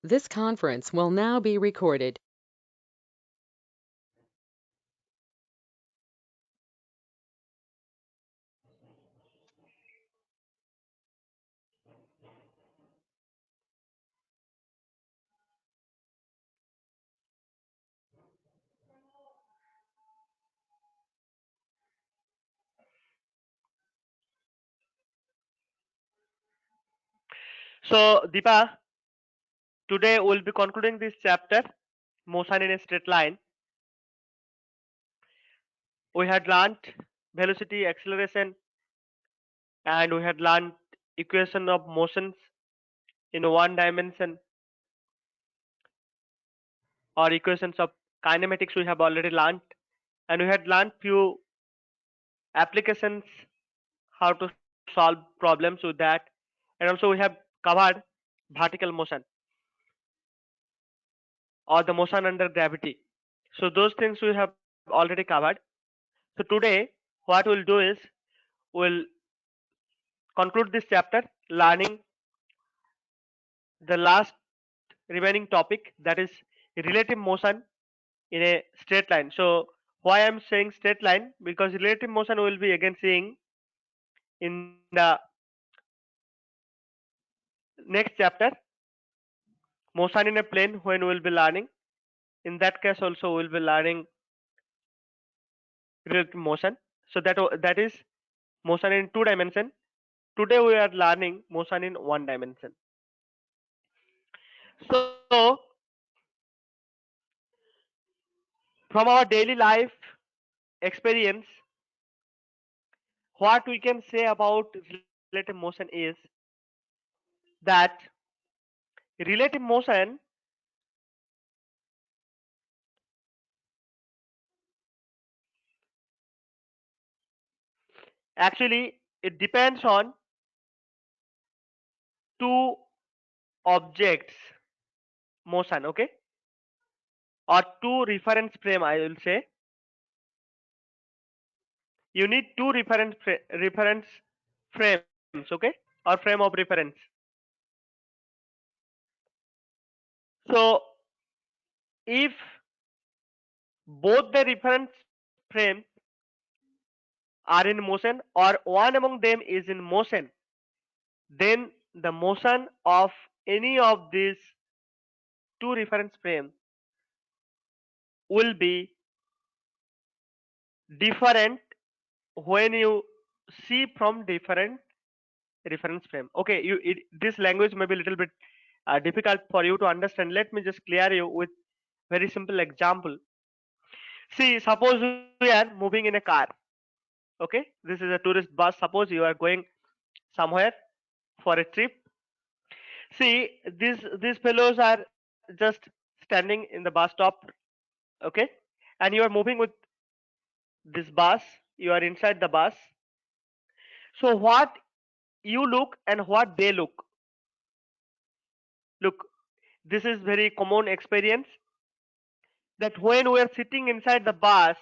This conference will now be recorded. So, Deepa, today we'll be concluding this chapter, motion in a straight line. We had learned velocity, acceleration, and we had learned equation of motions in one dimension, or equations of kinematics we have already learned, and we had learned few applications, how to solve problems with that, and also we have covered vertical motion or the motion under gravity. So those things we have already covered. So today what we'll do is we'll conclude this chapter learning the last remaining topic, that is relative motion in a straight line. So why I'm saying straight line, because relative motion will be again seeing in the next chapter, motion in a plane, when we'll be learning. In that case also we'll be learning relative motion. So that is motion in two dimension. Today we are learning motion in one dimension. So from our daily life experience, what we can say about relative motion is that relative motion actually it depends on two objects motion, okay, or two reference frame, I will say. You need two reference frames, okay, or frame of reference. So if both the reference frames are in motion or one among them is in motion, then the motion of any of these two reference frames will be different when you see from different reference frame. Okay, this language may be a little bit difficult for you to understand. Let me just clear you with very simple example. See, suppose we are moving in a car. Okay, this is a tourist bus. Suppose you are going somewhere for a trip. See, these fellows are just standing in the bus stop. Okay, and you are moving with this bus. You are inside the bus. So what you look and what they look, this is very common experience, that when we are sitting inside the bus,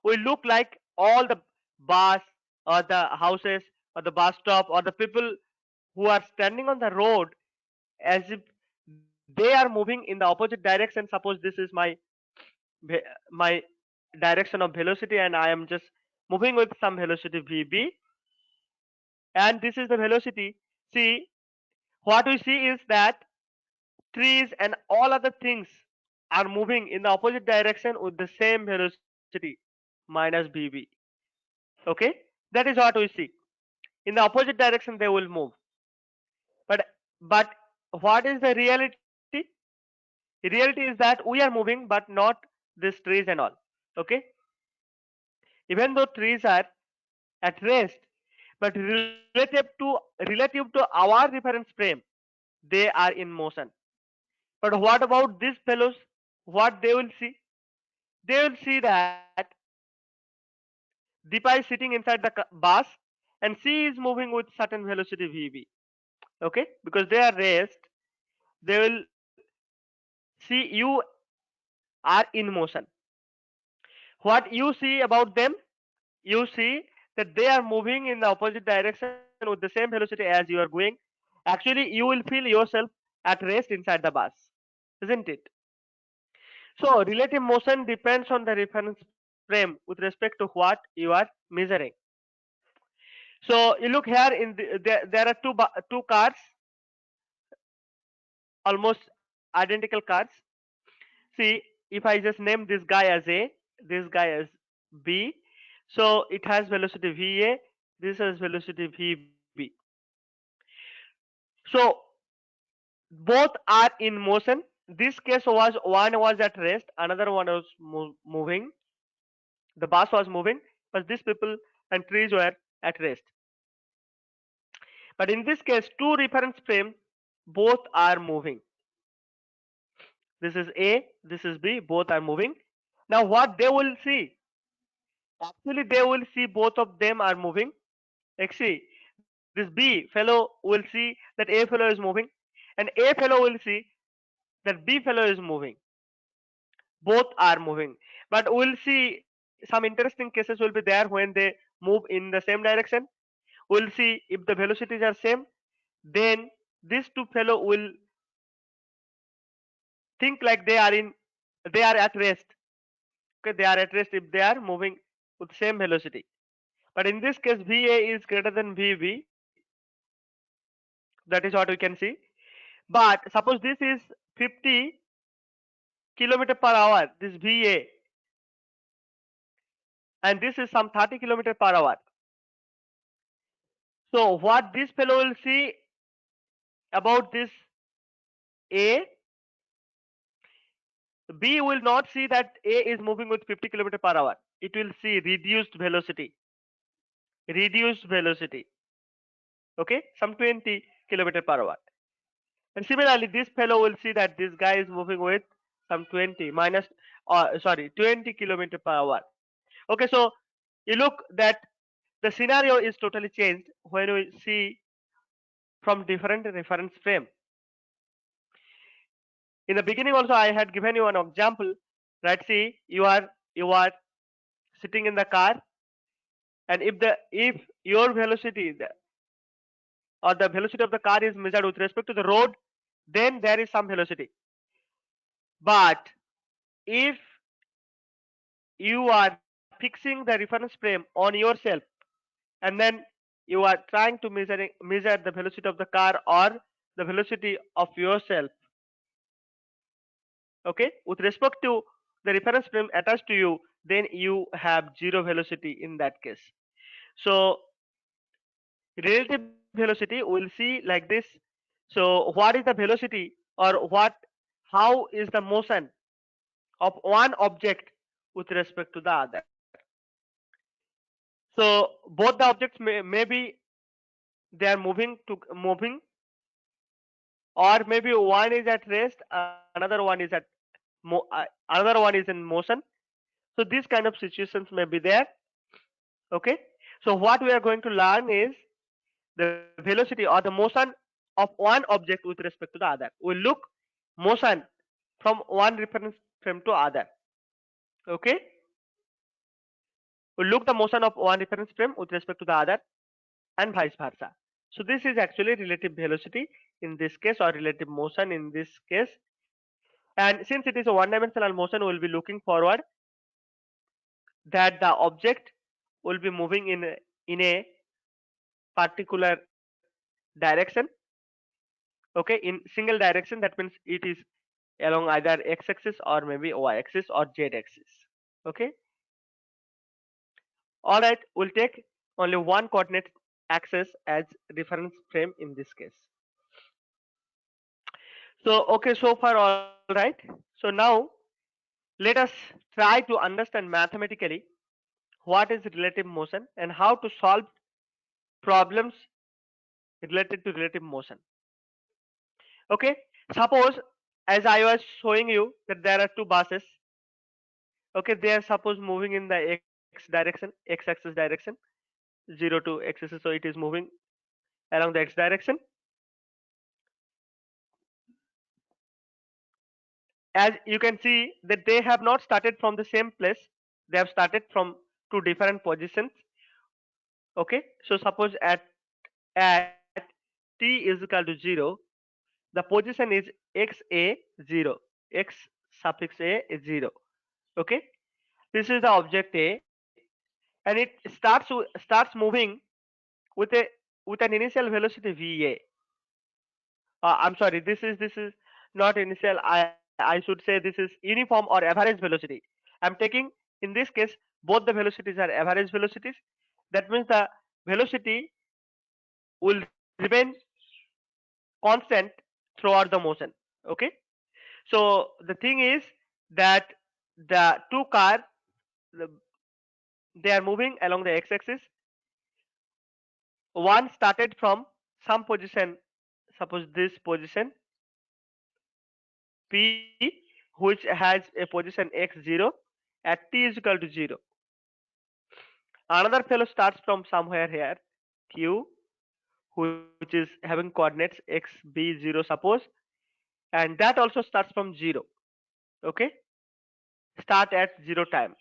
we look like all the bus or the houses or the bus stop or the people who are standing on the road, as if they are moving in the opposite direction. Suppose this is my direction of velocity and I am just moving with some velocity vb, and this is the velocity. See, what we see is that trees and all other things are moving in the opposite direction with the same velocity minus vb. Okay, that is what we see. In the opposite direction they will move, but what is the reality? The reality is that we are moving but not these trees and all. Okay, even though trees are at rest, but relative to our reference frame, they are in motion. But what about these fellows? What they will see? They will see that Deepa is sitting inside the bus and she is moving with certain velocity vb. Okay, because they are rest, they will see you are in motion. What you see about them? You see that they are moving in the opposite direction with the same velocity as you are going. Actually, you will feel yourself at rest inside the bus, isn't it? So relative motion depends on the reference frame with respect to what you are measuring. So you look here in there are two cars, almost identical cars. See, if I just name this guy as A, this guy as B, so it has velocity VA, this has velocity VB. So both are in motion. This case was one was at rest, another one was moving. The bus was moving, but these people and trees were at rest. But in this case, two reference frames, both are moving. This is A, this is B, both are moving. Now what they will see? Actually, they will see both of them are moving. Like see, this B fellow will see that A fellow is moving, and A fellow will see that B fellow is moving. Both are moving. But we'll see some interesting cases will be there when they move in the same direction. We'll see if the velocities are same, then these two fellow will think like they are at rest. Okay, they are at rest if they are moving with same velocity. But in this case, VA is greater than VB. That is what we can see. But suppose this is 50 kilometer per hour, this VA, and this is some 30 kilometer per hour. So what this fellow will see about this A, B will not see that A is moving with 50 kilometer per hour. It will see reduced velocity. Reduced velocity. Okay, some 20 kilometer per hour. And similarly, this fellow will see that this guy is moving with some 20 minus, sorry, 20 kilometer per hour. Okay, so you look that the scenario is totally changed when we see from different reference frame. In the beginning also I had given you an example, right? See, you are sitting in the car, and if your velocity or the velocity of the car is measured with respect to the road, then there is some velocity. But if you are fixing the reference frame on yourself, and then you are trying to measure the velocity of the car or the velocity of yourself, okay, with respect to the reference frame attached to you, then you have zero velocity in that case. So relative velocity we'll see like this. So what is the velocity, or how is the motion of one object with respect to the other? So both the objects maybe they are moving, or maybe one is at rest, another one is another one is in motion. So these kind of situations may be there. Okay, so what we are going to learn is the velocity or the motion of one object with respect to the other. We look motion from one reference frame to other. Okay, we look the motion of one reference frame with respect to the other, and vice versa. So this is actually relative velocity in this case, or relative motion in this case. And since it is a one-dimensional motion, we will be looking forward that the object will be moving in a particular direction. Okay, in single direction, that means it is along either x-axis or maybe y-axis or z-axis. Okay, all right, we'll take only one coordinate axis as reference frame in this case. So okay, so far all right. So now let us try to understand mathematically what is relative motion and how to solve problems related to relative motion. Okay, suppose as I was showing you that there are two buses. Okay, they are suppose moving in the x-axis direction, 0 to x-axis, so it is moving along the x direction. As you can see that they have not started from the same place, they have started from two different positions. Okay, so suppose at t is equal to 0, the position is xa0, x suffix a is 0. Okay, this is the object A, and it starts moving with a with an initial velocity va. I'm sorry, this is not initial. I should say this is uniform or average velocity. I'm taking, in this case, both the velocities are average velocities. That means the velocity will remain constant throughout the motion. Okay, so the thing is that the two cars, they are moving along the x-axis. One started from some position, suppose this position P, which has a position x0 at t is equal to 0. Another fellow starts from somewhere here, Q, which is having coordinates x, b, 0 suppose, and that also starts from 0. Okay, start at 0 time,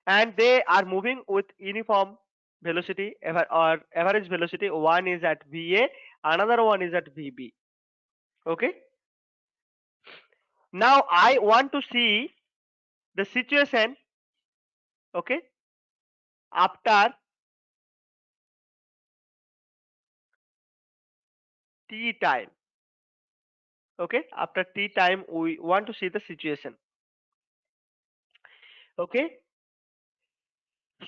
and they are moving with uniform velocity or average velocity. One is at va, another one is at vb. Okay, now I want to see the situation. Okay, after t time. Okay, after t time we want to see the situation. Okay,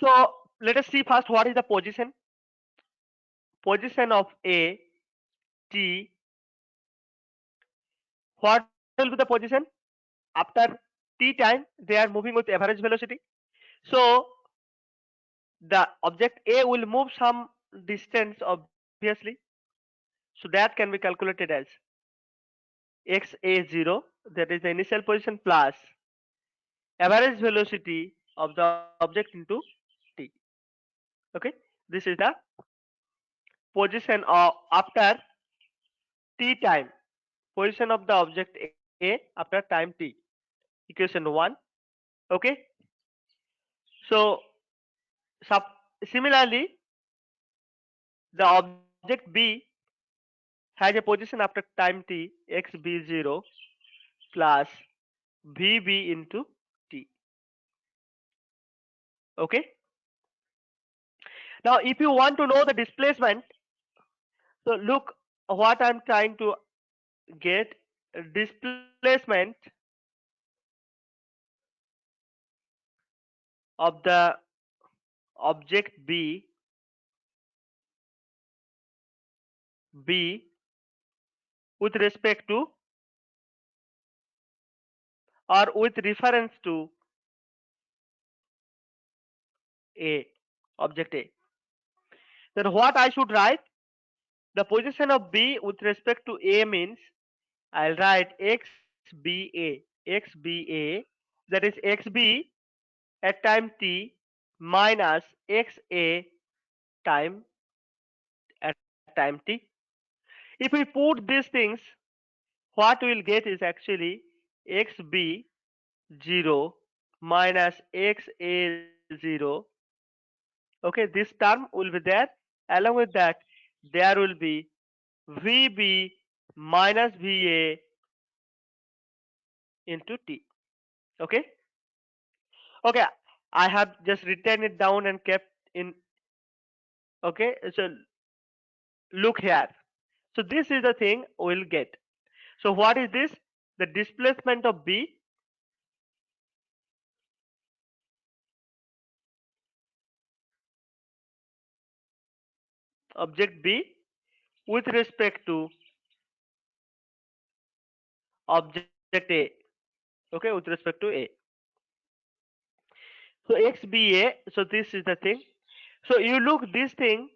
so let us see first what is the position of a t. What will be the position after t time? They are moving with average velocity, so the object A will move some distance obviously, so that can be calculated as xa0, that is the initial position, plus average velocity of the object into t. Okay, this is the position of after t time, position of the object A after time t, equation 1. Okay, so sub similarly the object B has a position after time t xb0 plus vb into t. Okay, now if you want to know the displacement, so look what I'm trying to get. Displacement of the object B with respect to or with reference to A, object A. Then what I should write? The position of B with respect to A means I'll write xba, that is xb at time t minus xa time at time t. If we put these things, what we'll get is actually xb 0 minus xa0. Okay, this term will be there. Along with that, there will be vb minus va into t. Okay, okay, I have just written it down and kept in. Okay, so look here. So this is the thing we'll get. So what is this? The displacement of B, object B, with respect to object A. Okay, with respect to A. So XBA, so this is the thing. So you look, this thing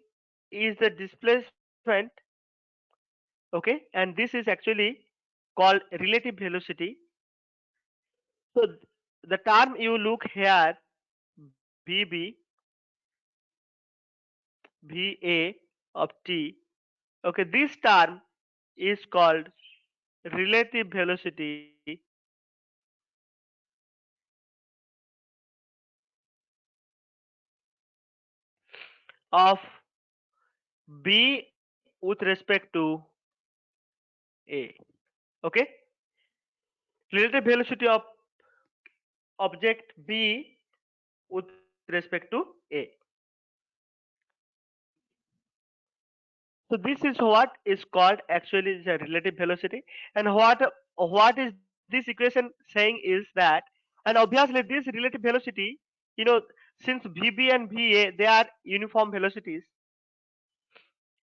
is the displacement. Okay, and this is actually called relative velocity. So the term you look here, VB, VA of T. Okay, this term is called relative velocity of B with respect to A. Okay. Relative velocity of object B with respect to A. So this is what is called actually the relative velocity, and what is this equation saying is that, and obviously this relative velocity, you know, since VB and VA they are uniform velocities,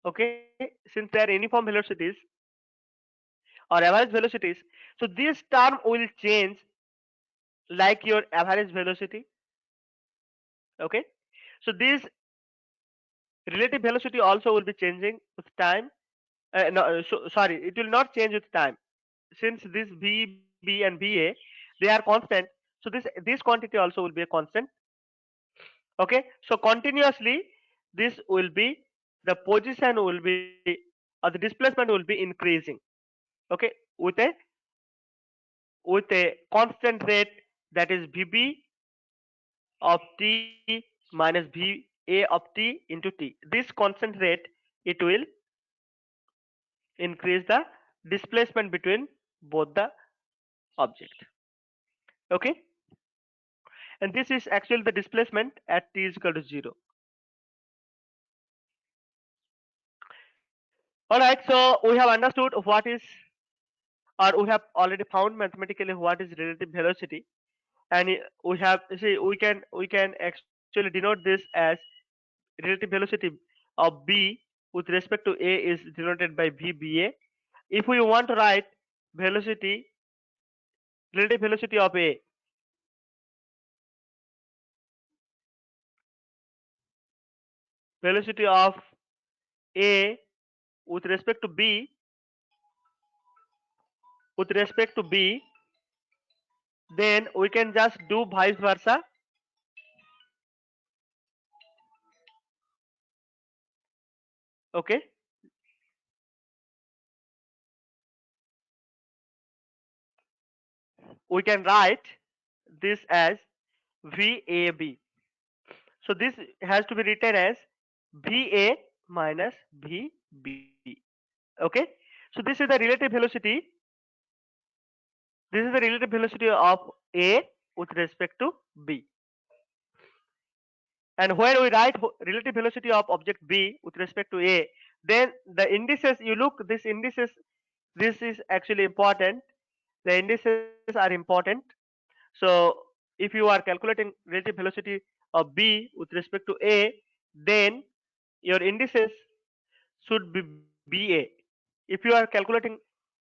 okay, since they are uniform velocities or average velocities, so this term will change like your average velocity, okay. So this relative velocity also will be changing with time. No, sorry, it will not change with time since this VB and VA they are constant. So this quantity also will be a constant. Okay, so continuously this will be, the position will be, or the displacement will be increasing. Okay, with a constant rate, that is VB of t minus VA of t into t. This constant rate, it will increase the displacement between both the object. Okay, and this is actually the displacement at t is equal to 0. All right, so we have understood what is, or we have already found mathematically what is relative velocity, and we have, see, we can actually denote this as relative velocity of B with respect to A is denoted by VBA. If we want to write velocity, relative velocity of A, velocity of A with respect to B, with respect to B, then we can just do vice versa. Okay, we can write this as VAB. So this has to be written as VA minus VB. Okay, so this is the relative velocity. This is the relative velocity of A with respect to B. And when we write relative velocity of object B with respect to A, then the indices, you look, this indices, this is actually important. The indices are important. So if you are calculating relative velocity of B with respect to A, then your indices should be BA. If you are calculating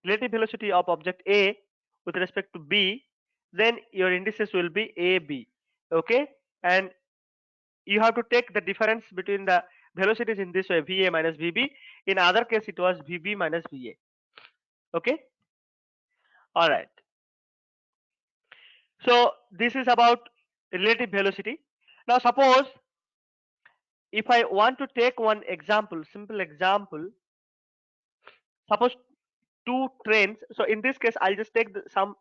relative velocity of object A with respect to B, then your indices will be AB. Okay, and you have to take the difference between the velocities in this way, VA minus VB. In other case, it was VB minus VA. Okay, all right. So this is about relative velocity. Now suppose if I want to take one example, simple example, suppose two trains. So in this case, I'll just take some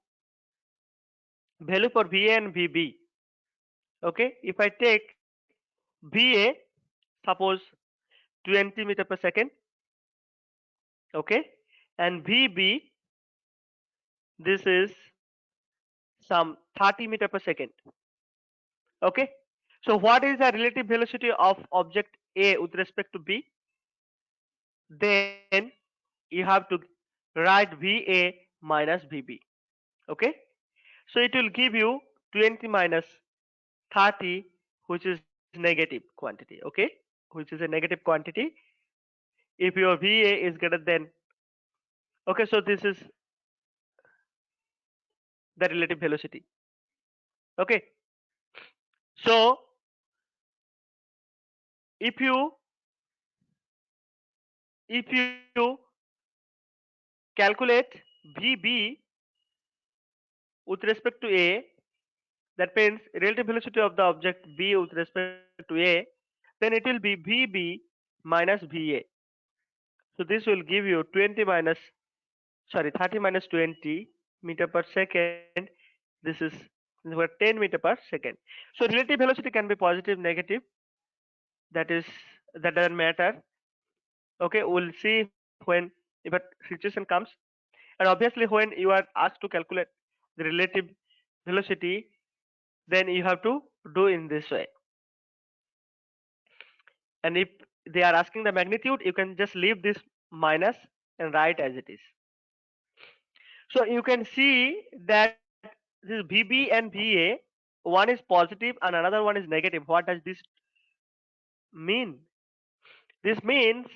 value for VA and VB. Okay, if I take VA, suppose 20 meter per second, okay, and VB, this is some 30 meter per second. Okay, so what is the relative velocity of object A with respect to B? Then you have to write VA minus VB. Okay, so it will give you 20 minus 30, which is negative quantity. Okay, which is a negative quantity if your VA is greater than. Okay, so this is the relative velocity. Okay, so if you if you calculate VB with respect to A, that means relative velocity of the object B with respect to A, then it will be VB minus VA. So this will give you 20 minus, sorry, 30 minus 20 meter per second. This is 10 meter per second. So relative velocity can be positive, negative. That is, that doesn't matter. Okay, we'll see when if a situation comes. And obviously when you are asked to calculate the relative velocity, then you have to do in this way. And if they are asking the magnitude, you can just leave this minus and write as it is. So you can see that this VB and VA, one is positive and another one is negative. What does this mean? This means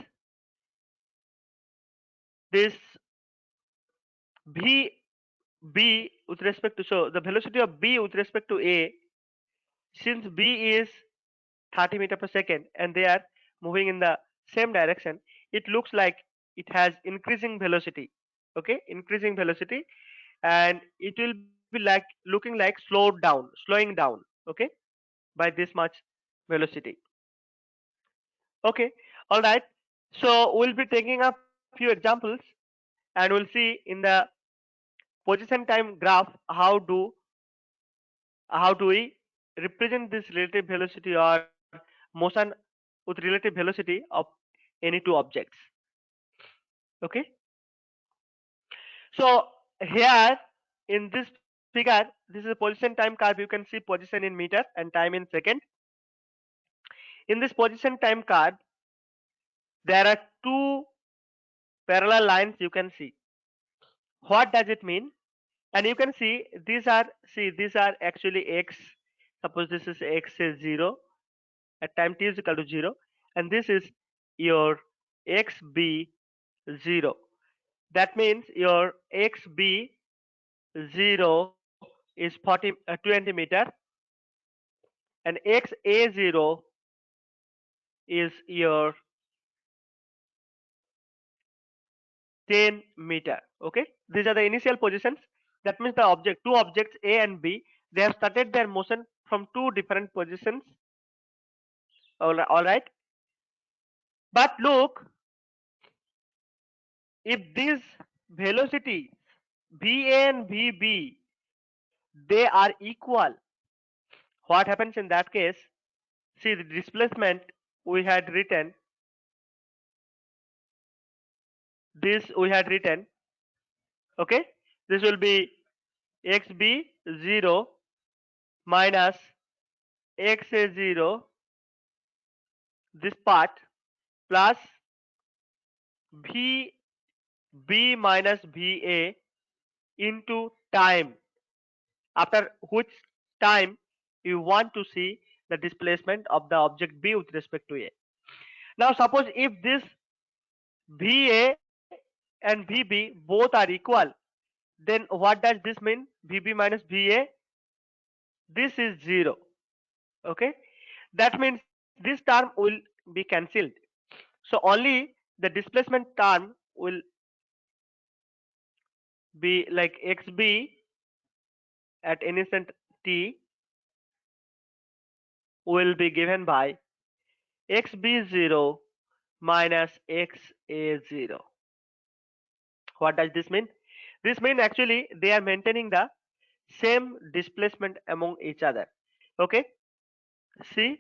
this V B with respect to, so the velocity of B with respect to A, since B is 30 meter per second and they are moving in the same direction, it looks like it has increasing velocity. Okay, increasing velocity, and it will be like looking like slowing down. Okay, by this much velocity. Okay, all right. So we'll be taking a few examples and we'll see in the position time graph how do we represent this relative velocity or motion with relative velocity of any two objects. Okay, so here in this figure, this is a position time curve. You can see position in meter and time in second. In this position time curve, there are two parallel lines you can see. What does it mean? And you can see these are actually x. Suppose this is x is 0 at time t is equal to 0, and this is your xb 0. That means your xb 0 is 20 meter, and xa0 is your 10 meter. Okay, these are the initial positions. That means the two objects A and B, they have started their motion from two different positions. All right. But look, if these velocities VA and VB, they are equal, what happens in that case? See, the displacement we had written, this we had written. Okay, this will be xb0 minus xa0, this part, plus vb minus va into time, after which time you want to see the displacement of the object B with respect to A. Now suppose if this VA and VB both are equal, then what does this mean? VB minus VA, this is 0. Okay, that means this term will be cancelled. So only the displacement term will be like xb at any instant t will be given by xb0 minus xa0. What does this mean? This means actually they are maintaining the same displacement among each other. Okay, see,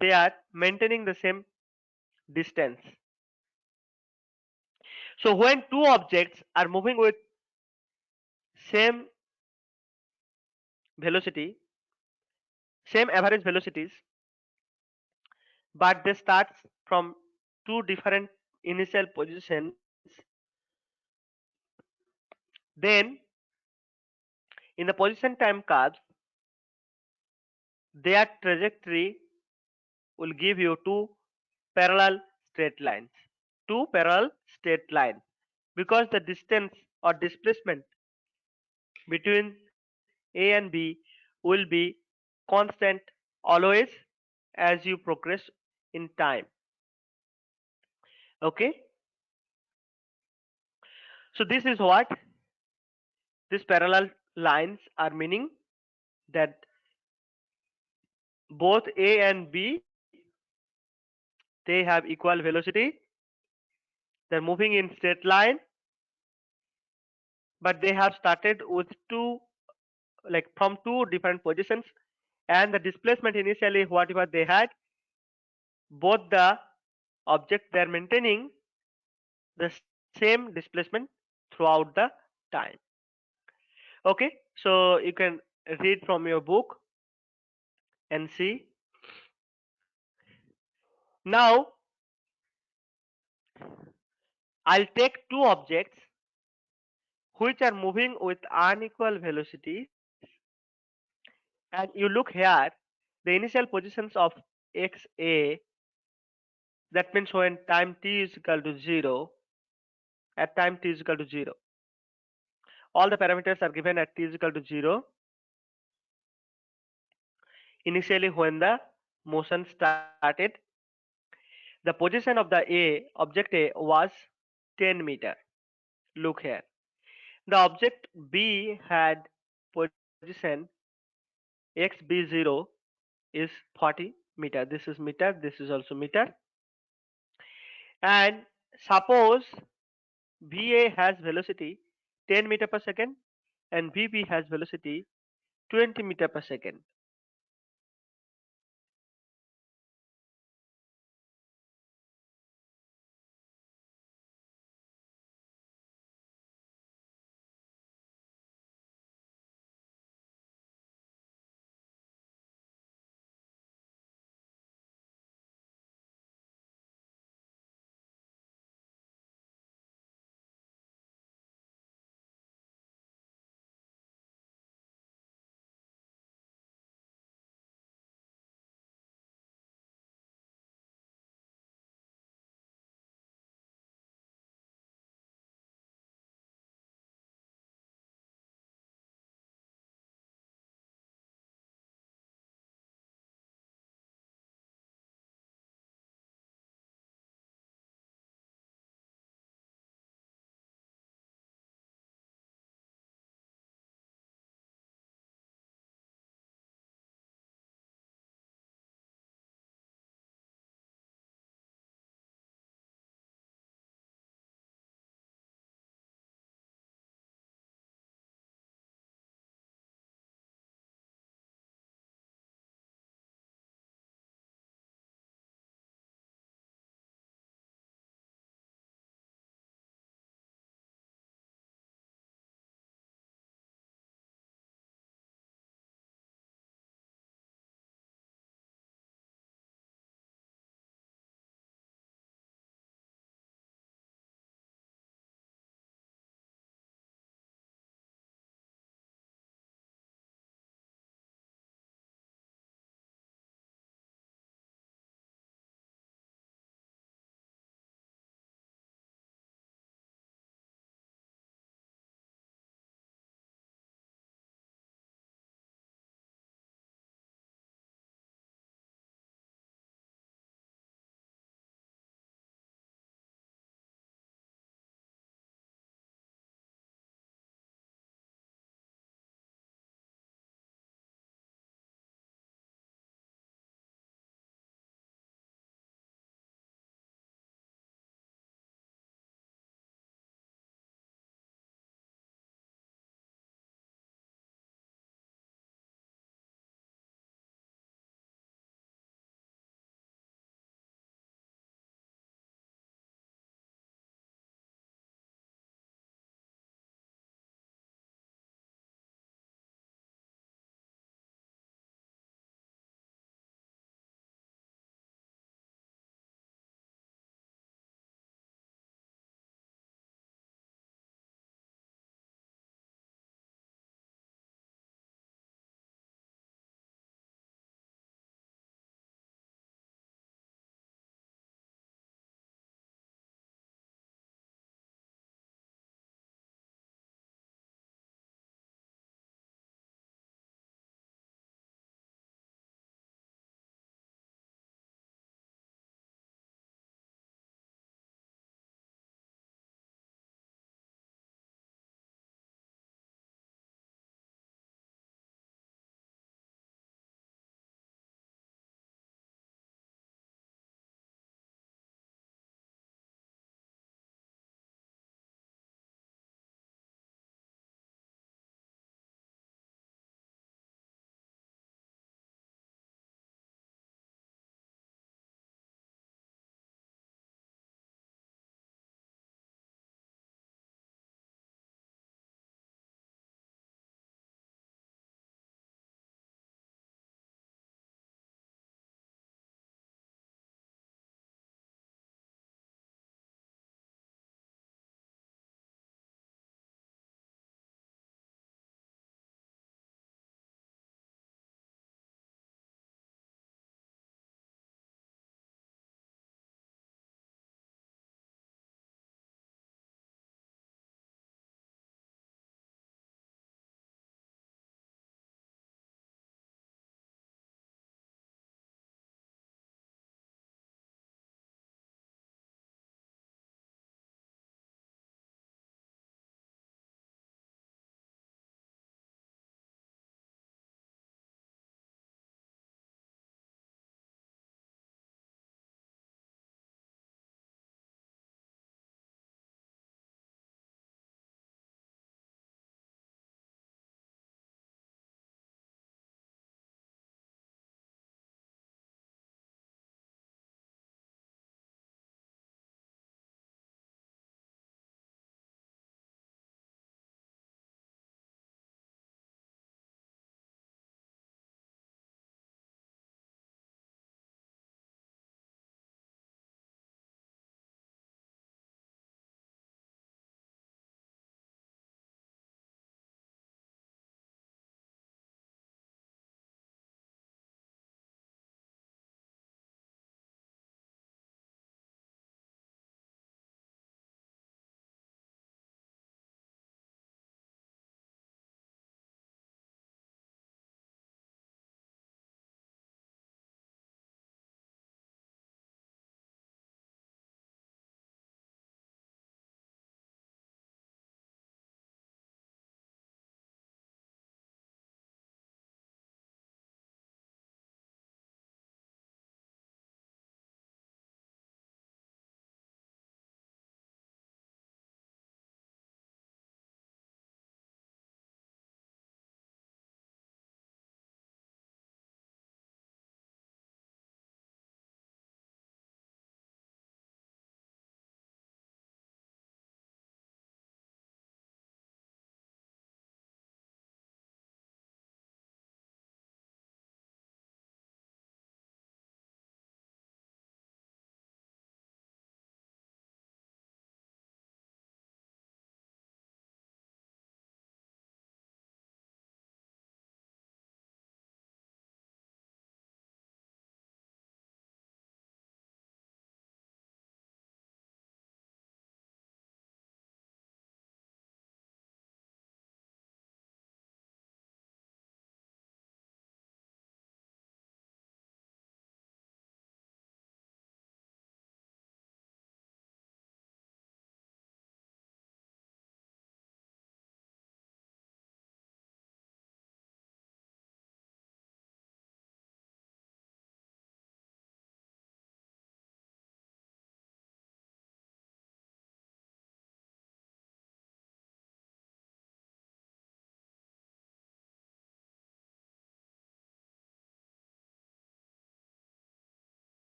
they are maintaining the same distance. So when two objects are moving with same velocity, same average velocities, but they start from two different initial positions, then in the position time curve, their trajectory will give you parallel straight lines. Two parallel straight lines, because the distance or displacement between A and B will be constant always as you progress in time. Okay, so this is what these parallel lines are meaning, that both A and B, they have equal velocity, they're moving in straight line, but they have started with from two different positions, and the displacement initially whatever they had, both the objects they are maintaining the same displacement throughout the time. Okay, so you can read from your book and see. Now I'll take two objects which are moving with unequal velocities, and you look here, the initial positions of xa, that means when time t is equal to 0, at time t is equal to 0, all the parameters are given at t is equal to 0 initially when the motion started. The position of the object A was 10 meter. Look here. The object B had position xb0 is 40 meter. This is meter, this is also meter. And suppose VA has velocity 10 meter per second and VB has velocity 20 meter per second.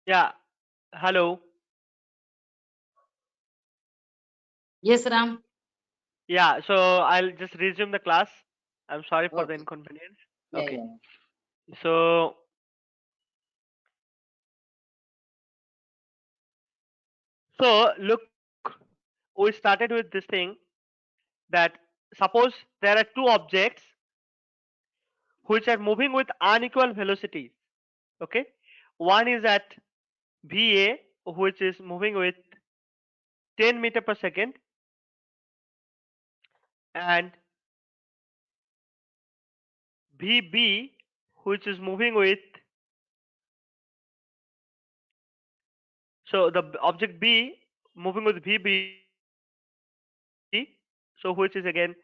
Yeah, hello. Yes, Ram. Yeah, so I'll just resume the class. I'm sorry for the Okay. inconvenience. Yeah, Okay. yeah. So look, we started with this thing that suppose there are two objects which are moving with unequal velocities. Okay, one is at VA, which is moving with 10 meter per second, and VB, which is moving with, so the object B moving with VB, so which is again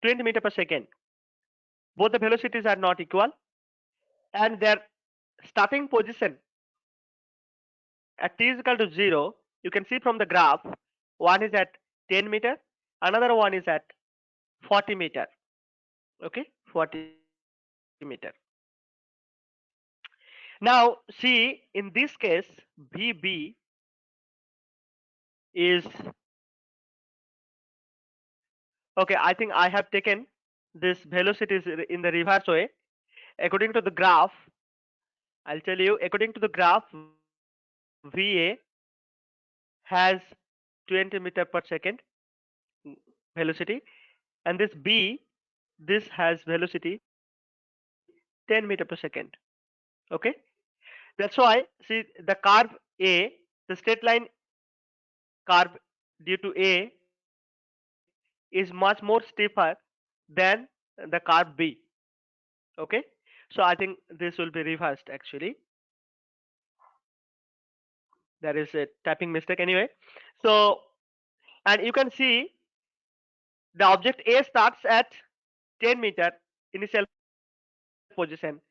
20 meter per second. Both the velocities are not equal, and their starting position at t is equal to 0, you can see from the graph, one is at 10 meter, another one is at 40 meter. Okay, 40 meter. Now see, in this case VB is, okay, I think I have taken this velocities in the reverse way. According to the graph, I'll tell you, according to the graph, VA has 20 meter per second velocity, and this B, this has velocity 10 meter per second. Okay, that's why see the curve A, the straight line curve due to A is much more steeper than the curve B. Okay, so I think this will be reversed actually. There is a typing mistake anyway. So, and you can see the object A starts at 10 meter initial position,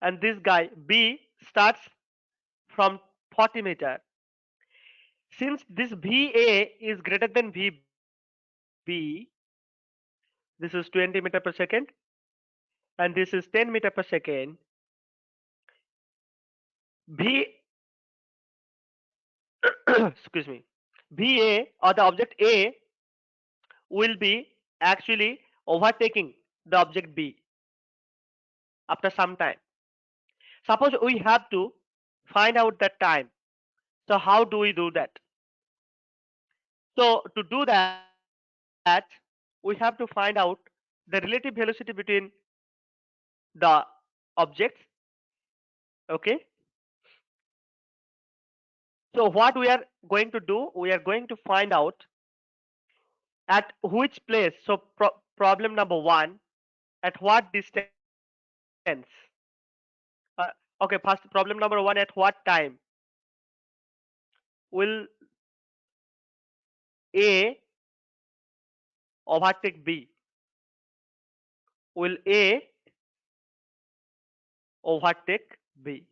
and this guy B starts from 40 meter. Since this VA is greater than VB, this is 20 meter per second, and this is 10 meter per second. V, excuse me, VA or the object A will be actually overtaking the object B after some time. Suppose we have to find out that time. So how do we do that? So to do that, we have to find out the relative velocity between the objects. Okay. So what we are going to do, we are going to find out at which place. So problem number one, at what distance? Okay, first problem number one, at what time will A overtake B? Will A overtake B?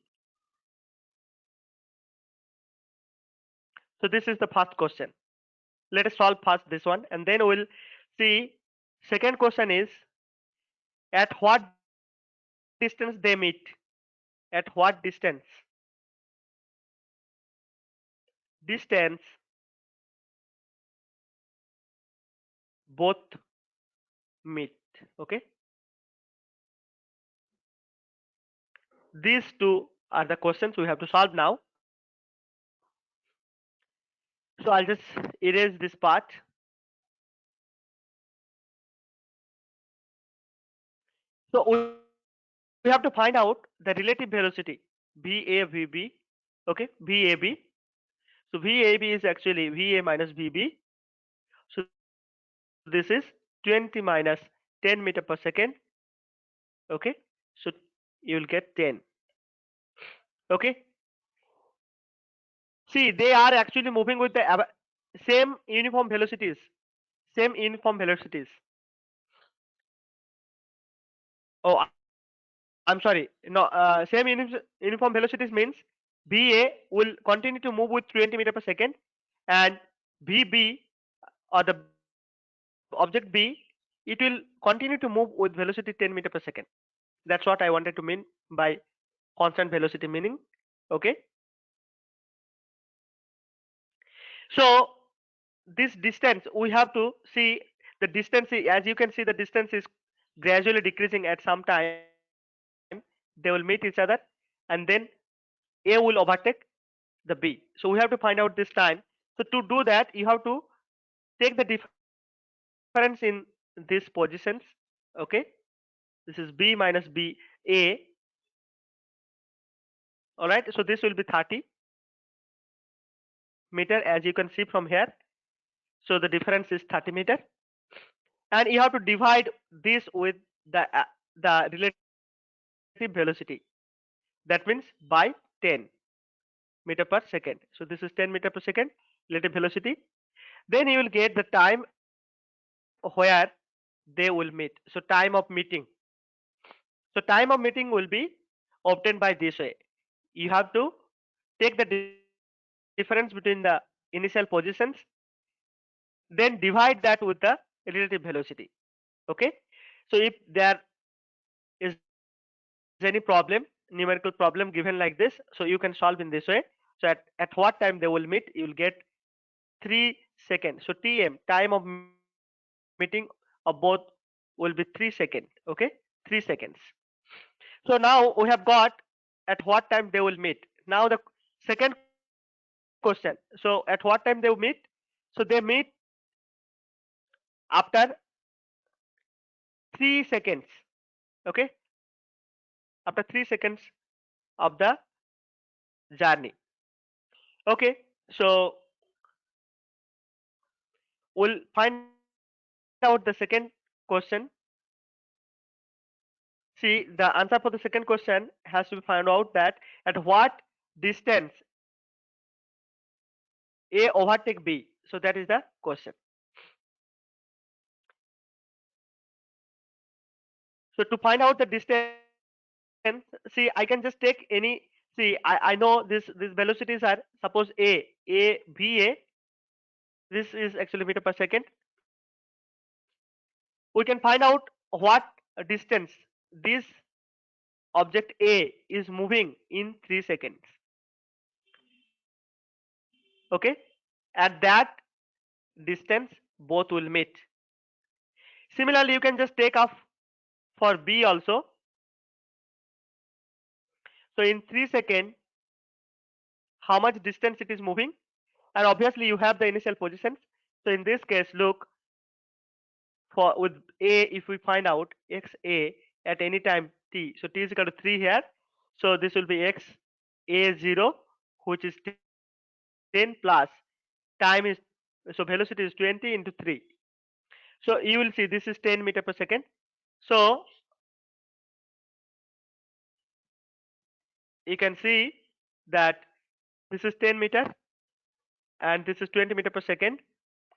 So this is the first question. Let us solve first this one, and then we'll see. Second question is, at what distance they meet? At what distance? Distance both meet. Okay. These two are the questions we have to solve now. So I'll just erase this part. So we have to find out the relative velocity VA VB. Okay, VAB. So VAB is actually VA minus VB. So this is 20 minus 10 meter per second. Okay, so you will get 10. Okay, see, they are actually moving with the same uniform velocities. Same uniform velocities. Oh, I'm sorry. No, same uniform velocities means BA will continue to move with 20 meter per second, and BB or the object B, it will continue to move with velocity 10 meter per second. That's what I wanted to mean by constant velocity meaning. Okay. So this distance we have to see the distance as you can see the distance is gradually decreasing at some time they will meet each other and then A will overtake the B. So we have to find out this time. So to do that you have to take the difference in these positions. Okay, this is B minus B A. All right, so this will be 30 meter as you can see from here. So the difference is 30 meter and you have to divide this with the relative velocity, that means by 10 meter per second. So this is 10 meter per second relative velocity. Then you will get the time where they will meet. So time of meeting. So time of meeting will be obtained by this way. You have to take the difference between the initial positions, then divide that with the relative velocity. Okay. So if there is any problem, numerical problem given like this, so you can solve in this way. So at what time they will meet, you will get 3 seconds. So TM, time of meeting of both will be 3 seconds. Okay, 3 seconds. So now we have got at what time they will meet. Now the second question. So at what time they will meet? So they meet after 3 seconds. Okay, after 3 seconds of the journey. Okay, so we'll find out the second question. See, the answer for the second question has to be found out that at what distance A overtake B. So that is the question. So to find out the distance, see, I can just take any. See, I know these velocities are suppose A B A. This is actually meter per second. We can find out what distance this object A is moving in 3 seconds. Okay, at that distance both will meet. Similarly, you can just take off for B also. So in 3 seconds, how much distance it is moving, and obviously you have the initial positions. So in this case, look, for with A, if we find out x A at any time t, so t is equal to 3 here. So this will be x A0, which is 10 plus time is, so velocity is 20 into 3. So you will see this is 10 meter per second. So you can see that this is 10 meter and this is 20 meter per second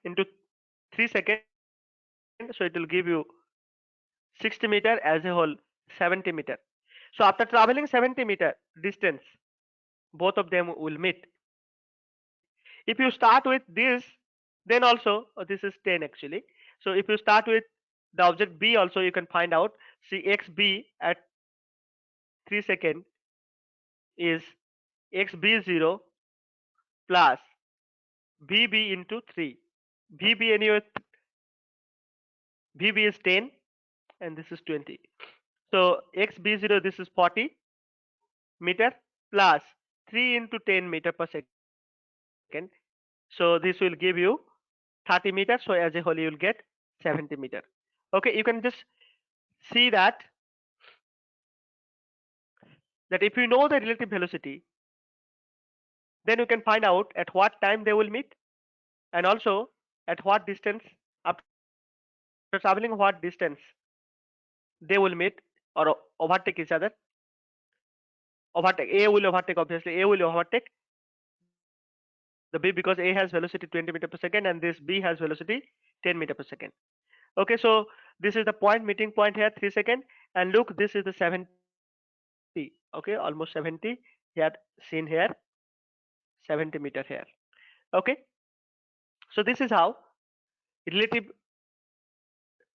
into 3 seconds. So it will give you 60 meter as a whole, 70 meter. So after traveling 70 meter distance, both of them will meet. If you start with this, then also this is 10 actually. So if you start with the object B also, you can find out. See, xb at 3 second is xb0 plus vb into 3. Vb anyway, vb is 10 and this is 20. So xb0, this is 40 meter plus 3 into 10 meter per second. So this will give you 30 meters. So as a whole you will get 70 meter. Okay, you can just see that if you know the relative velocity, then you can find out at what time they will meet and also at what distance, after traveling what distance they will meet or overtake each other. Overtake A will overtake, obviously A will overtake the B because A has velocity 20 meter per second and this B has velocity 10 meter per second. Okay, so this is the point, meeting point here, 3 second, and look, this is the 70. Okay, almost 70 here, seen here, 70 meter here. Okay, so this is how relative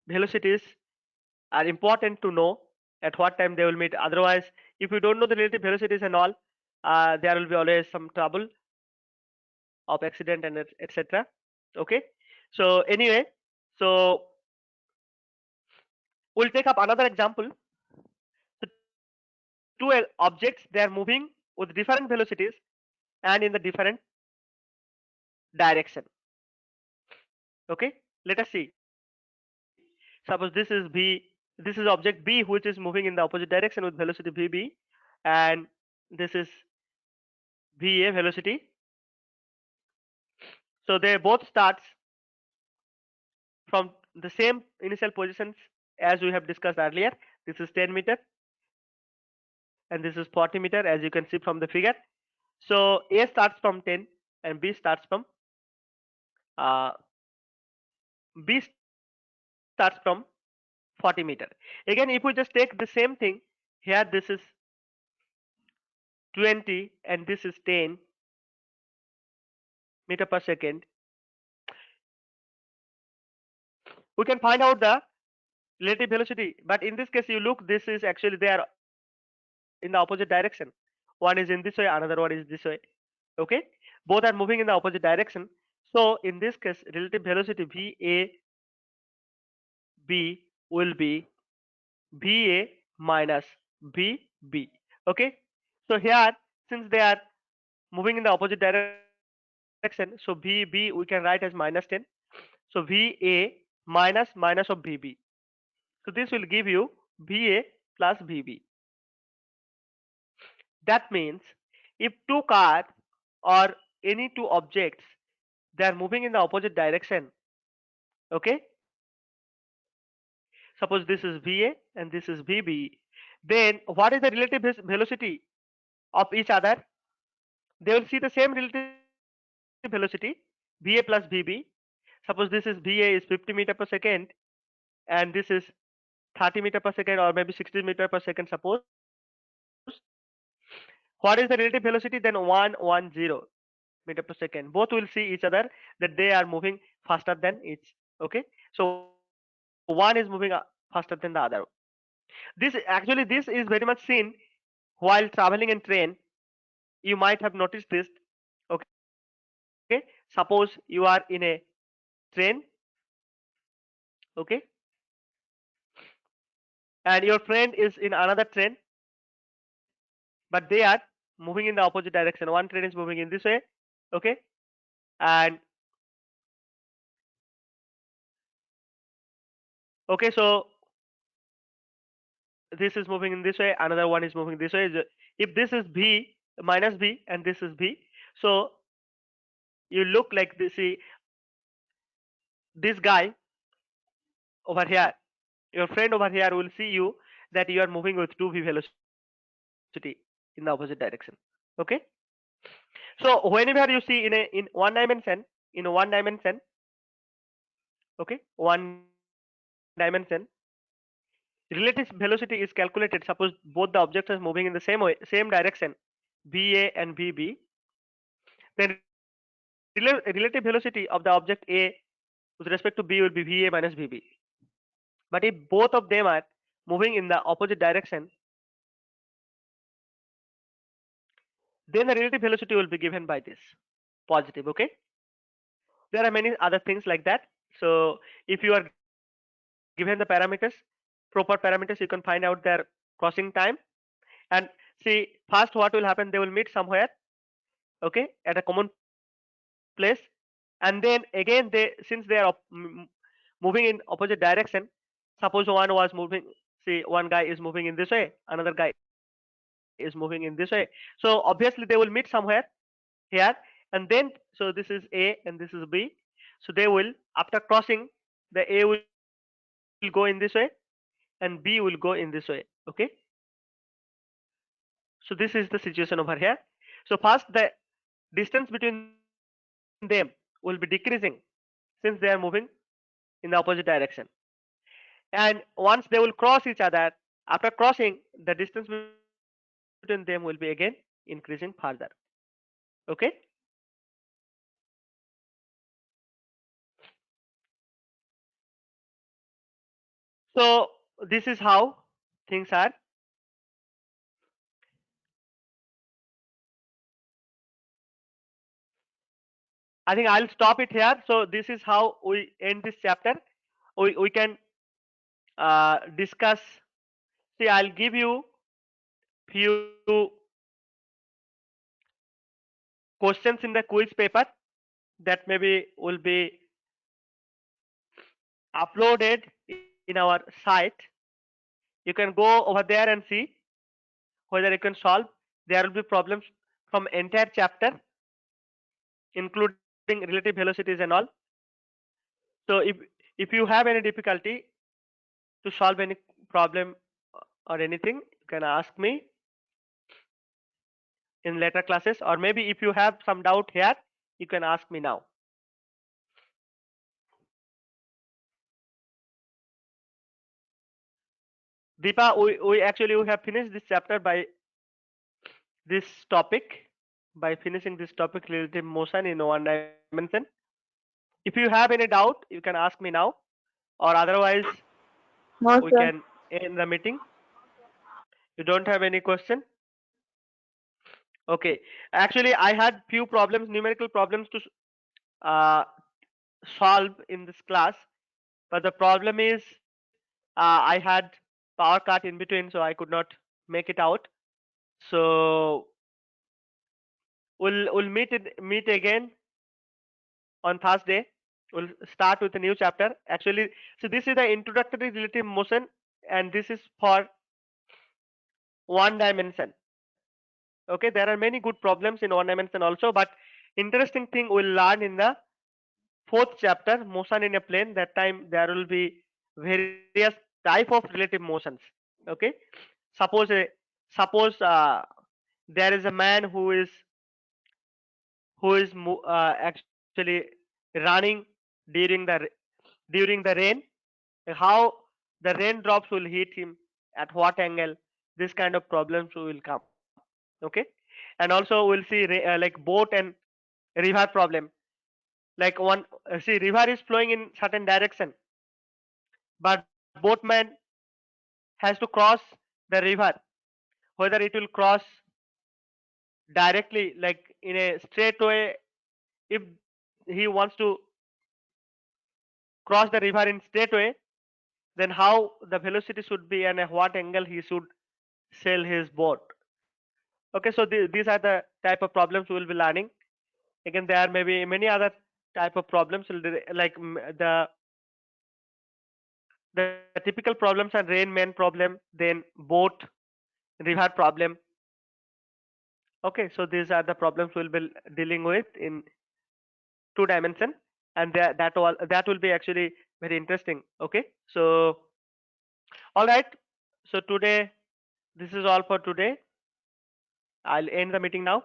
velocities are important to know at what time they will meet. Otherwise, if you don't know the relative velocities and all, there will be always some trouble. of accident and etc. Okay, so anyway, so we'll take up another example. So two objects, they are moving with different velocities and in the different direction. Okay, let us see. Suppose this is B, this is object B which is moving in the opposite direction with velocity VB, and this is VA velocity. So they both starts from the same initial positions as we have discussed earlier. This is 10 meter and this is 40 meter, as you can see from the figure. So A starts from 10 and B starts from B starts from 40 meter. Again, if we just take the same thing, here this is 20 and this is 10 meter per second. We can find out the relative velocity, but in this case you look, this is actually they are in the opposite direction. One is in this way, another one is this way. Okay, both are moving in the opposite direction. So in this case relative velocity VAB will be VA minus VB. Okay, so here since they are moving in the opposite direction, so VB we can write as minus 10. So VA minus of VB. So this will give you VA plus VB. That means if two cars or any two objects, they are moving in the opposite direction. Okay, suppose this is VA and this is VB, then what is the relative velocity of each other? They will see the same relative velocity, VA plus VB. Suppose this is VA is 50 meter per second and this is 30 meter per second or maybe 60 meter per second. Suppose what is the relative velocity? Then 110 meter per second. Both will see each other that they are moving faster than each. Okay, so one is moving faster than the other. This is very much seen while traveling in train. You might have noticed this. Okay, suppose you are in a train. Okay, and your friend is in another train, but they are moving in the opposite direction. One train is moving in this way. Okay, and okay, so this is moving in this way, another one is moving this way. If this is B minus B and this is B, so you look like this. See this guy over here, your friend over here will see you that you are moving with 2v velocity in the opposite direction. Okay, so whenever you see in one dimension, okay, one dimension, relative velocity is calculated. Suppose both the objects are moving in the same way, same direction, BA and BB, then relative velocity of the object A with respect to B will be VA minus VB. But if both of them are moving in the opposite direction, then the relative velocity will be given by this positive. Okay, there are many other things like that. So if you are given the parameters, proper parameters, you can find out their crossing time. And see, first what will happen, they will meet somewhere, okay, at a common place, and then again since they are moving in opposite direction, suppose one was moving, see one guy is moving in this way, another guy is moving in this way, so obviously they will meet somewhere here, and then so this is A and this is B, so they will, after crossing, the A will go in this way and B will go in this way. Okay, so this is the situation over here. So first the distance between them will be decreasing since they are moving in the opposite direction, and once they will cross each other, after crossing, the distance between them will be again increasing further. Okay, so this is how things are. I think I'll stop it here. So this is how we end this chapter. We can discuss. See, I'll give you few questions in the quiz paper that maybe will be uploaded in our site. You can go over there and see whether you can solve. There will be problems from entire chapter, including relative velocities and all. So if you have any difficulty to solve any problem or anything, you can ask me in later classes, or maybe if you have some doubt here, you can ask me now. Deepa, we actually we have finished this chapter by this topic, by finishing this topic relative motion in one dimension. If you have any doubt, you can ask me now, or otherwise No, we sir. can end the meeting. You don't have any question? Okay. Actually, I had few problems, numerical problems to uh, solve in this class, but the problem is I had power cut in between, so I could not make it out. So we'll meet again on Thursday. We'll start with a new chapter. Actually, so this is the introductory relative motion, and this is for one dimension. Okay, there are many good problems in one dimension also, but interesting thing we'll learn in the fourth chapter, motion in a plane. That time there will be various type of relative motions. Okay, suppose a suppose there is a man who is actually running during the during the rain. How the raindrops will hit him, at what angle, this kind of problems will come. Okay, and also we'll see like boat and river problem. Like one see, river is flowing in certain direction, but boatman has to cross the river, whether it will cross directly like in a straight way. If he wants to cross the river in straight way, then how the velocity should be and at what angle he should sail his boat. Okay, so these are the type of problems we will be learning. Again, there may be many other type of problems like the typical problems are rain man problem, then boat, river problem. Okay, so these are the problems we'll be dealing with in two dimension, and that will be actually very interesting. Okay, so all right, so today this is all for today. I'll end the meeting now.